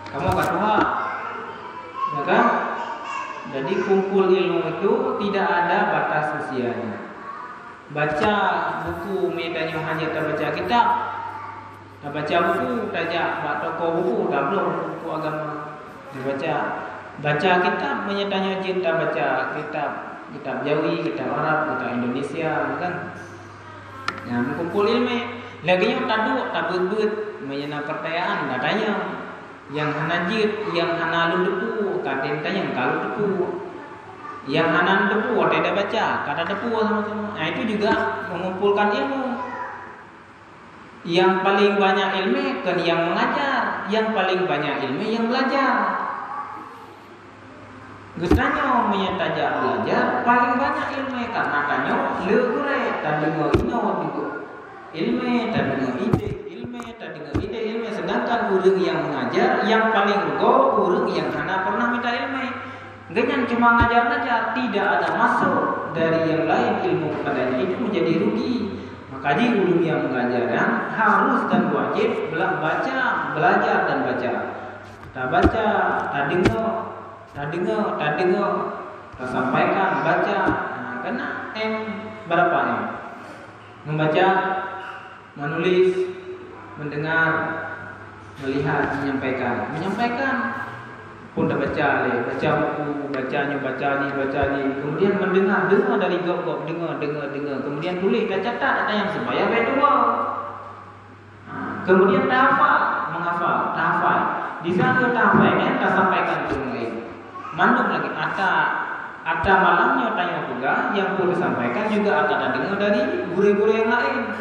kamu ketua, ya kan? Jadi kumpul ilmu itu tidak ada batas usianya. Baca buku medanya hanya terbaca kitab, tak baca buku, tajak buat toko buku, tak belum buku agama dibaca. Baca kitab menyertanya cinta baca kitab Jawi, kitab Arab, kitab Indonesia, kan? Nah, kumpul ilmu. Lagi yang tadu tak berbet menyana pertanyaan katanya yang hanajit yang hanalu depu katen tanya kalau depu yang hanan depu ada baca kata depu sama-sama. Nah, itu juga mengumpulkan ilmu. Yang paling banyak ilmu kan yang mengajar, yang paling banyak ilmu yang belajar. Gusanya menyataja belajar paling banyak ilmu karena tanya legure tadi ngino itu ilmu tadi ilmu sedangkan orang yang mengajar yang paling go orang yang hana pernah minta ilmu. Ganyan cuma ngajar-ngajar tidak ada masuk dari yang lain ilmu kepadanya itu menjadi rugi. Makanya orang yang mengajarkan harus dan wajib baca, belajar dan baca. Tak baca, tak dengar, tak sampaikan, baca. Nah, karena berapa M? Membaca, menulis, mendengar, melihat, menyampaikan pun dah baca buku, baca ni, kemudian mendengar dari gop, dengar, kemudian tulis, dah catat, ada yang sembahyang betul. Kemudian menghafal. Di sana tahafal ini tak sampaikan ke orang lain. Manduk lagi, ada malamnya tanya juga yang perlu disampaikan juga ada dengar dari guru-guru yang lain.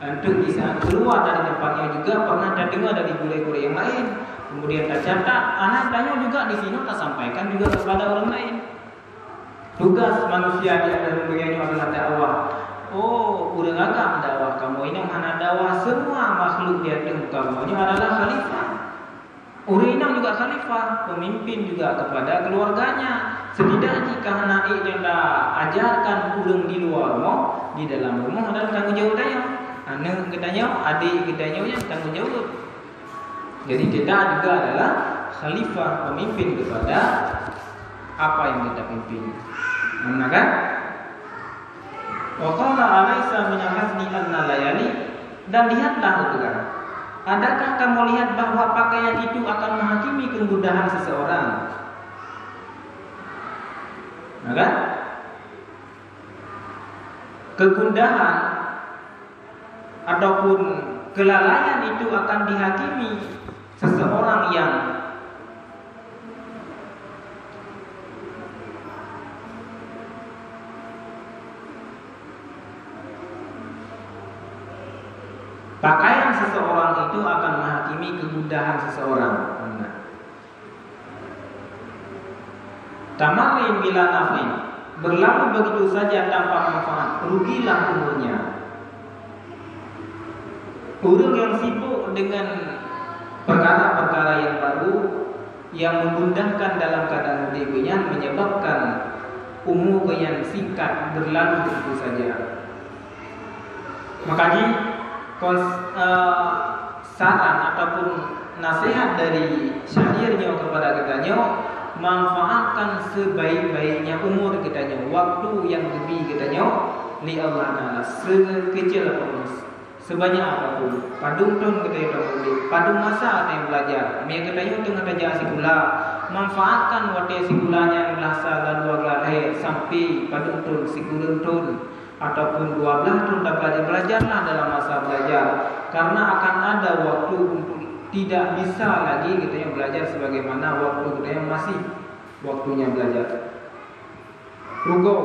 Untuk di saat keluar dari tempatnya juga pernah dengar dari guru-guru yang lain. Kemudian tak catat, anak tanya juga di sini tak sampaikan juga kepada orang lain. Tugas manusia di dalam dunia ini adalah dakwah. Oh, urang agam dakwah kamu ini mana dakwah semua makhluk di atas kamu ini adalah khalifah. Urang ini juga khalifah, pemimpin juga kepada keluarganya. Setidaknya jika anak yang dah ajarkan urang di luar rumah, di dalam rumah adalah tanggung jawab dia. Anak kitanya, adik kitanya yang tanggung jawab. Jadi kita juga adalah khalifah, pemimpin kepada apa yang kita pimpin. Mana kan? Wa qala alaysa min al-hasni anna layali, dan lihatlah itu kan. Adakah kamu lihat bahwa pakaian itu akan menghakimi kegundahan seseorang? Nah kan? Kegundahan ataupun kelalaian itu akan dihakimi seseorang yang pakaian seseorang itu akan menghakimi kegundahan seseorang. Tamarin bila nafin, berlalu begitu saja tanpa manfaat, rugilah umurnya. Orang yang sibuk dengan perkara-perkara yang baru yang memudahkan dalam keadaan hidupnya menyebabkan umur yang singkat berlalu begitu saja. Makanya saran ataupun nasihat dari syairnya kepada kitanya, manfaatkan sebaik-baiknya umur kitanya, waktu yang lebih kitanya li Allah Taala sekecil apapun, sebanyak apapun. Padung tun kita boleh, padung masa yang belajar. Mereka kitanya tengah belajar sekolah, manfaatkan waktu sekolahnya belasa lalu agak sampai padung tun sekurang tun ataupun 12 tahun belajarlah dalam masa belajar, karena akan ada waktu untuk tidak bisa lagi kita yang belajar sebagaimana waktu kita yang masih waktunya belajar. Rugo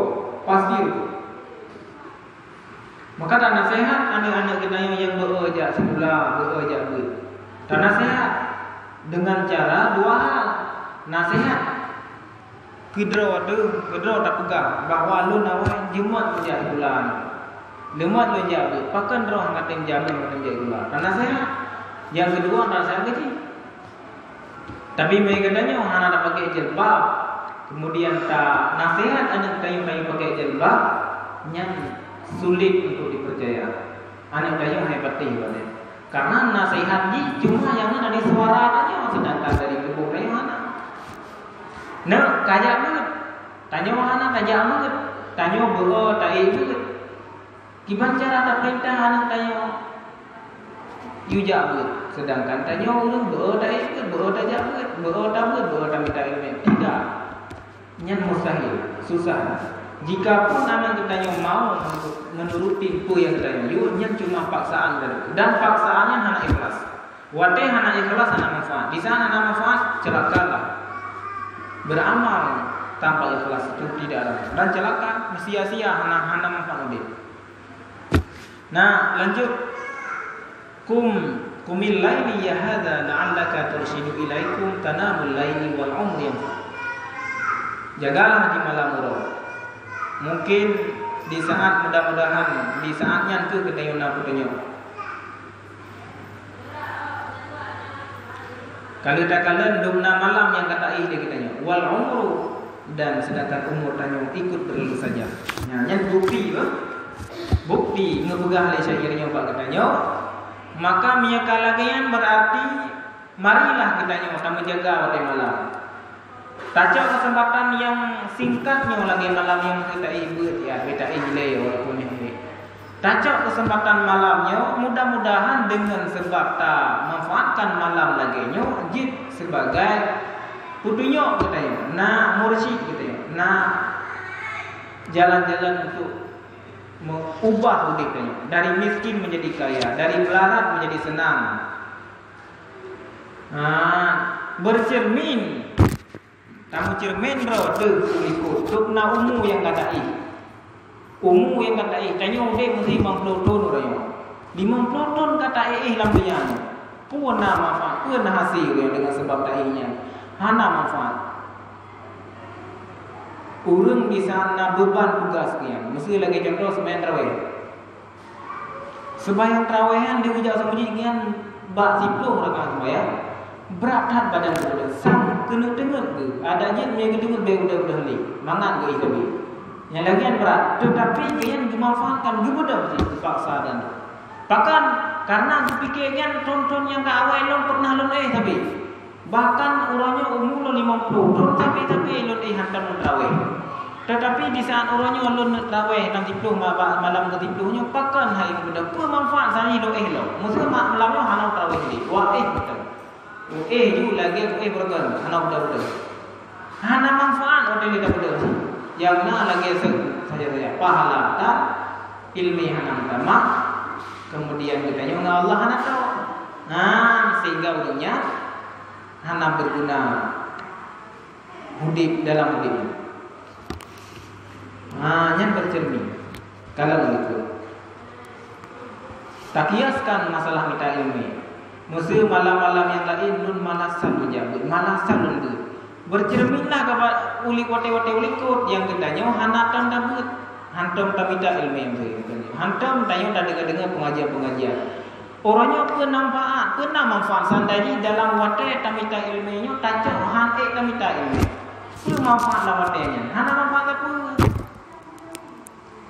pasir. Maka tak nasihat anak-anak kita yang bekerja sekolah, bekerja ber. Tak nasihat dengan cara dua hal. Nasihat kedua tak pegang bahawa lu nawai jemat menjadi bulan, lemat menjadi pakan roh ngatain jamin menjadi bulan. Karena saya yang kedua nasihat kecil. Tapi mereka katanya orang ada pakai jilbab, kemudian tak nasihat anak kita yang pakai jilbab, yang sulit untuk dipercaya. Anak kita yang hebatih banget. Karena nasihat ni cuma yang ada di suara aja, sedangkan dari tubuh kayu mana? Nah, kaya banget. Tanya mana kaya banget. Tanya bro, tak itu. Gimana cara tak perintah anak tanya? Yuja banget. Sedangkan tanya orang bro, tak itu, bro tak jawab, bro tak minta ilmu. Tidak. Yang mustahil, susah. Jika pun anak kita yang mau menuruti apa yang kita yang cuma paksaan dan paksaannya hanya ikhlas. Wadai hanya ikhlas hanya manfaat. Di sana hanya manfaat celakalah. Beramal tanpa ikhlas itu tidak ada. Dan celaka sia-sia hanya manfaat udah. Nah, lanjut. Kumil laili ya hadza la'allaka turshidu ilaikum tanamul laili wal umri. Jagalah di malam roh. Mungkin di saat mudah-mudahan di saatnya itu kita yang putunya. Kalau tak kalian dumna malam yang kata dia kitanya wal umru dan sedangkan umur tanya ikut berlalu saja. Nya bukti bah. Bukti ngepegah le syairnya Pak katanya. Maka miyakalagian berarti marilah kitanya kita menjaga pada malam. Tajak kesempatan yang singkatnya lagi malam yang kita ibut ya kita ijle walaupun ini. Tajak kesempatan malamnya mudah-mudahan dengan sebab tak manfaatkan malam laginya jid sebagai putunya katanya. Nah mursyid katanya. Nah jalan-jalan untuk mengubah hidupnya dari miskin menjadi kaya, dari melarat menjadi senang. Bercermin kamu cermin bro tu ikut dukna umu yang katai tanya udah mesti 50 ton orang 50 ton katai lamanya pun manfaat pun hasil yang dengan sebab tainya hana manfaat urang di sana beban tugasnya mesti lagi contoh sembahyang tarawih tarawehan dia ujak semuanya bak 10 rakaat sembahyang berat badan kita sang kena dengar ke ada je yang dengar be udah ni mangan ke itu yang lagian berat tetapi kian dimanfaatkan juga dipaksa dan bahkan karena dipikirkan tonton yang ke awal lon pernah lon tapi bahkan orangnya umur 50 ton tapi lon hantam tarawih tetapi di saat orangnya lon tarawih 60 malam ke-10 pakan hari kemudian apa manfaat saya lo mesti malamnya hanau tarawih ni wah betul juga lagi bergan anak budak hana manfaat orang ini budak yang na lagi saja pahala tak ilmi hana utama kemudian kita nyong Allah hana tahu sehingga ujungnya hana berguna hidup dalam hidupnya yang bercermin kalau begitu tak kiaskan masalah minta ilmi. Mesti malam-malam yang lain nun malasan menjabut, malasan lembut. Bercerminlah kepada uli kote-kote ulikut yang kendanya hanatan dabut, hantam tamita ilmu yang baik. Hantam tanya tak dengar pengajian-pengajian. Orangnya penampak, manfaat sandai dalam wate tamita ilmunya tajak hantik tamita ilmu. Itu manfaat dalam watenya. Hana manfaat apa?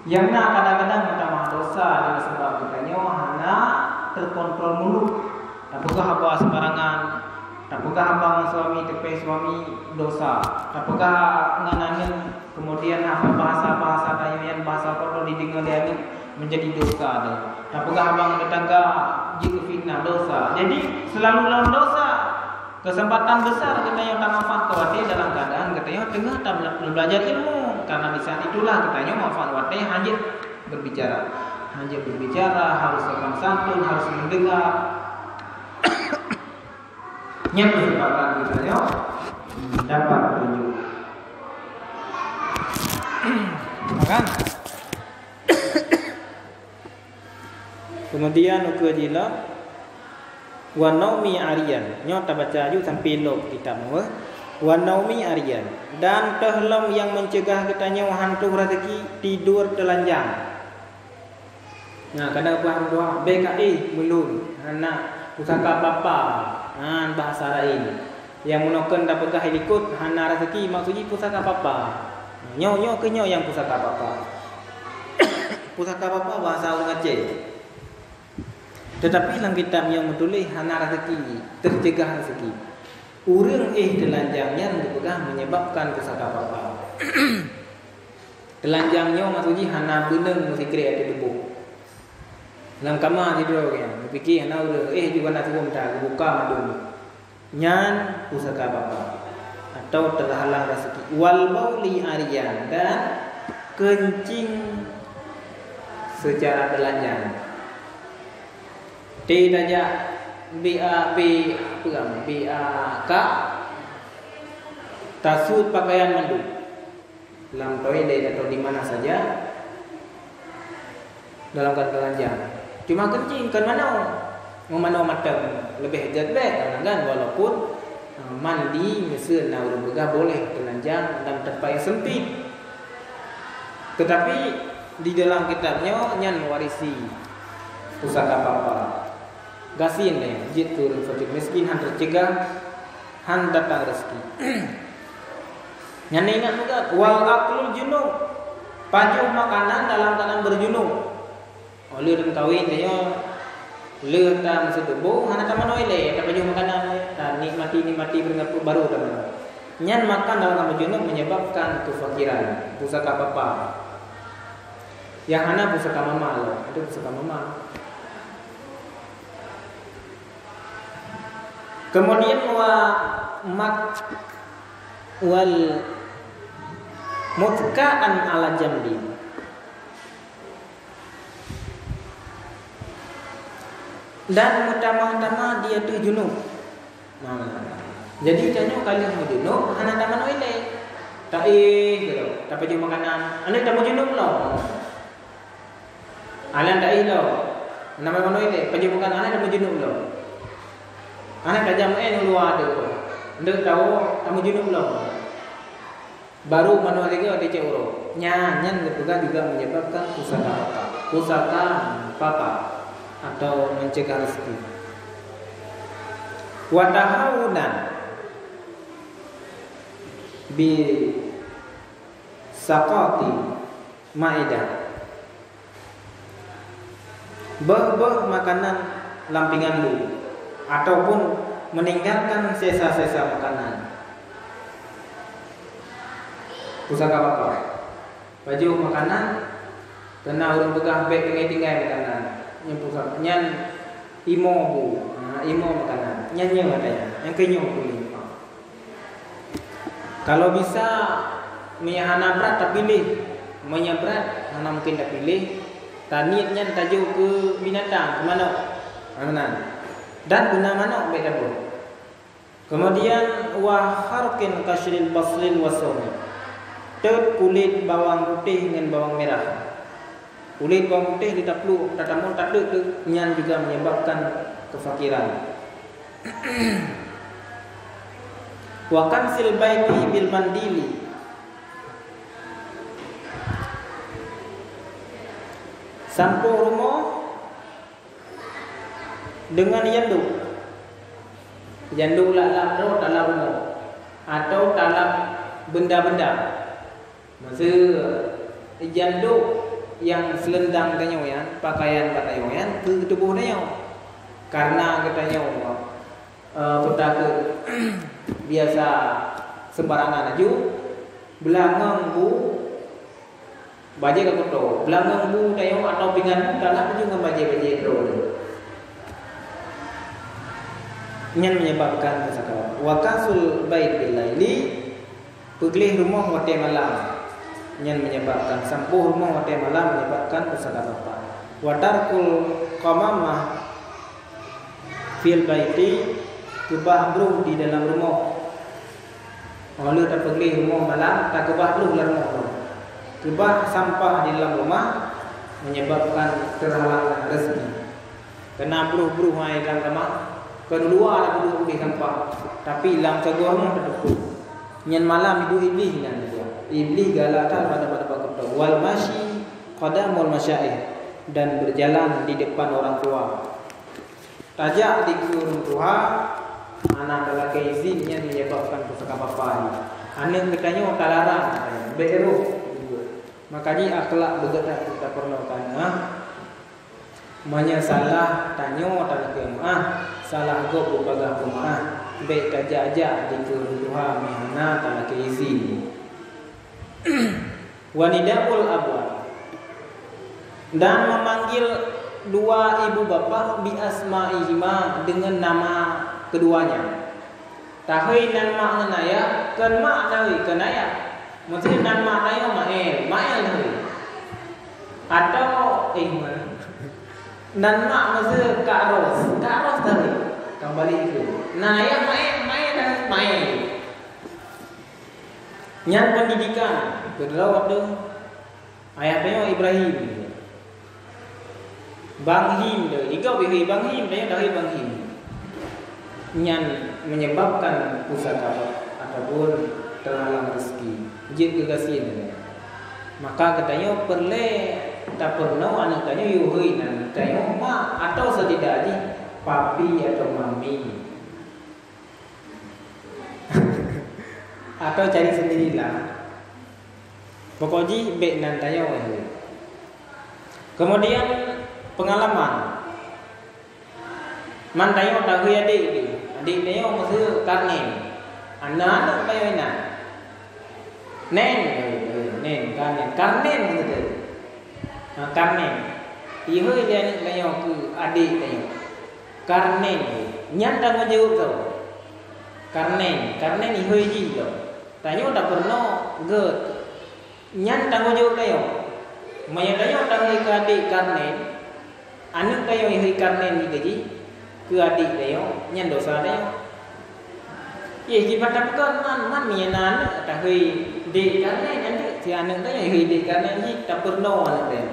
Yang nak kadang-kadang utama dosa dengan sebab katanya hana terkontrol mulut. Apakah hamba sembarangan? Apakah hamba suami tepi suami dosa? Apakah ngananin kemudian apa bahasa tayangan bahasa kotor didengar dia menjadi dosa ada? Apakah hamba tetangga jika fitnah dosa? Jadi selalu dalam dosa. Kesempatan besar kita yang tak manfaat kawati dalam keadaan kita tengah tak belajar ilmu karena di saat itulah kita manfaat kawati hanya berbicara, harus sopan santun, harus mendengar. Yang kesempatan kita dapat tunjuk. Kan? Kemudian ukujila wa naumi arian. Nyota baca ju sampai log kitab wa naumi arian. Dan tehlam yang mencegah kita hantu rezeki tidur telanjang. Nah, kadang buah BKI mulun anak pusaka bapa bahasa lain yang menoken dapat gah ikut hana rezeki maksudnya pusaka bapa nyo ke nyo yang pusaka bapa pusaka bapa bahasa orang Aceh tetapi dalam kitab yang menulis hana rezeki tercegah rezeki urang telanjangnya menyebabkan pusaka bapa telanjangnya maksudnya hana beneng mesti kreatif tubuh dalam kamar tidur kan fikir hana juga nak turun dah buka dulu nyan pusaka bapa atau terhalang rezeki wal bauli arian dan kencing secara telanjang. Tidak aja BAK tasud pakaian mandu dalam toilet atau di mana saja dalam keadaan telanjang. Cuma kencing kan mana macam lebih jadwal kan, walaupun mandi mesin urang begah boleh telanjang dalam tempat yang sempit. Tetapi di dalam kitabnya nyan mewarisi pusaka papa gasin deh jid turun fakir miskin han tercegah han datang rezeki. Nyan ingat juga wal aklul junub, pajuh makanan dalam keadaan berjunub. Oleh dan kawin dia leuh tam setubuh hana taman oile ta pajuh makanan ta nikmati beringat baru teman. Nyan makan dalam berjunub menyebabkan kefakiran. Pusaka papa yang hana pusaka mama loh, itu pusaka mama. Kemudian wal mutkaan ala jambi, dan utama-tama dia tu junub. Jadi tanya kalian mau junub hana taman oile tak gitu tapi cuma makanan ane tamu junub loh. Alan tak ilo nama mana ile paju bukan anak tamu junub lo. Anak kajam luar ada ko. Ndek tahu tamu junub lo. Baru mana lagi ada cewro. Nyan juga menyebabkan pusaka papa atau mencegah rezeki. Wa tahawunan bi saqati maidah, makanan lampingan lu ataupun meninggalkan sisa-sisa makanan. Pusaka apa? Baju makanan kena urang begah beg tinggal makanan. Yang pusaka nyan imo bu. Imo makanan. Nyanyi katanya. Yang kenyong kulit. Kalau bisa hana berat tak pilih. Berat hana mungkin tak pilih. Taniatnya tajuk ke binatang, ke mana? Dan guna mana beda pun. Kemudian waharkin kasril baslil wasawmi, kulit bawang putih dengan bawang merah. Kulit bawang putih ditaplu, tatamun takduk nyan juga menyebabkan kefakiran. Wa kansil baiti bil mandili, sampo rumah dengan yandu lalap roh dalam rumah atau dalam benda-benda. Maksud yandu yang selendang tanya ya, pakaian ya, ke tubuh dia. Karena katanya petaka biasa sembarangan aja belangang bu baje ka koto belangang bu tayo atau pingan dalam juga baje ro nyan menyebabkan kesakaran. Wa kasul bait bil laili, peglih rumah wate malam nyan menyebabkan sampuh rumah wate malam menyebabkan kesakaran. Wa tarkul qamamah fil baiti, kebah bro di dalam rumah. Kalau tak peglih rumah malam tak kebah bro dalam rumah. Kebah sampah di dalam rumah menyebabkan terhalang rezeki. Kena buru-buru mai dalam rumah, keluar ada buru di sampah. Tapi dalam sebuah rumah tertutup. Nyan malam ibu iblis dan dia. Iblis galatan pada pakut. Wal masyi qadamul masyaih, dan berjalan di depan orang tua. Tajak di kurung tua, anak lelaki izinnya menyebabkan pusaka papai. Anak katanya talarang, beru. Makanya akhlak begitu kita perlukan. Manya salah tanyo tak kemah, salah go bupaga kumah. Baik kaja-aja di keruha mihana tak izin. Wanidaul abwa, dan memanggil dua ibu bapa bi asma'ihima dengan nama keduanya. Tahui nan makna ya, kan makna kenaya. Maksudnya nan maknanya ma'el nawi. Atau mana? Dan mak masa Kak Ros tadi kembali itu. Nah, yang main. Yang pendidikan kedua waktu ayah tanya Ibrahim. Bang Him dah, ikau bihi Bang Him, tanya dari Bang Him. Yang menyebabkan pusaka ataupun terhalang rezeki. Jid kegasian. Maka katanya perle tak pernah anak tanya yuhui nan tanya mak atau setidaknya papi atau mami. Atau cari sendirilah. Pokoknya baik nan tanya wahai. Kemudian pengalaman. Man tanya tahu adik dia mesti karne. Anak tanya nak. Nen karne maksud dia. Karne. Ibu dia ni tanya ke adik tanya. Karne. Nyan dah menjawab tu. Karne ni ibu ji tu. Tanya tak pernah get. Nyan dah menjawab tanya. Maya tanya tak ke adik karne. Anu tanya ibu karne ni gaji. Ke adik tanya. Nyan dosa tanya. Ye kita tak man mianan tak hui di karne nanti si anak tanya hui di karne ni tak pernah anak dia.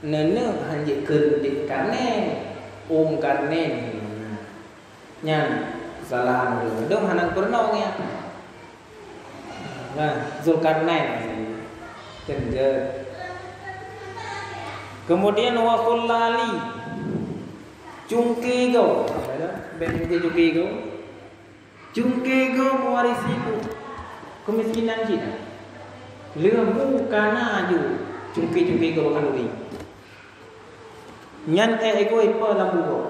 Nene hanya ke di karne karne nyan salah dong anak pernah nya. Nah, Zulkarnain kenjer. Kemudian wa kullali cungki go. Ben cungki go. Cungke go mewarisiku kemiskinan kita. Lembu kana ju cungke go kan uri. Nyan ego ipa lambu go.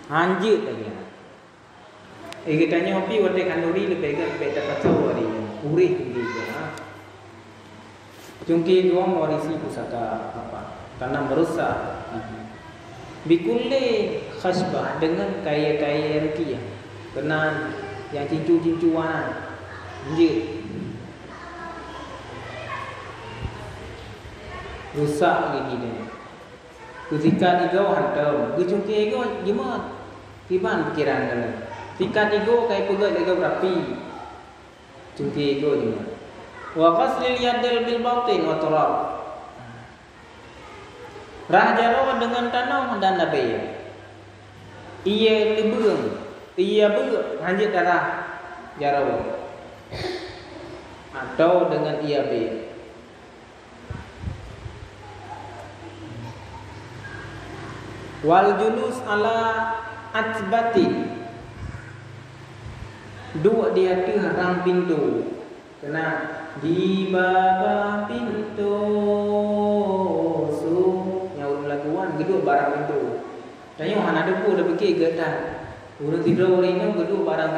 Anjir tanya. Kita tanya api wate kanduri lebih kan beta kacau hari uri tinggi kan. Cungke go mewarisi pusaka apa? Karena merusak. Bikulli khasbah dengan kaya-kaya rupiah. Kenan yang cincu-cincuan. Anjir. Rusak gini dia. Ketika ego hantam, gejungke ego gimana? Tiban pikiran dia. Ketika ego kayak pegat ego berapi. Jungke ego gimana? Wa qaslil yadil bil batin wa turab. Rah jaro dengan tanah dan nabi. Ia lebung, ia ber, hanjit darah jaro. Atau dengan ia be. Wal julus ala atbatin. Dua di hati harang pintu. Kena di bawah pintu. Geduk barang itu. Tanya mana debu dah fikir gedan. Urang tidur orang ini geduk barang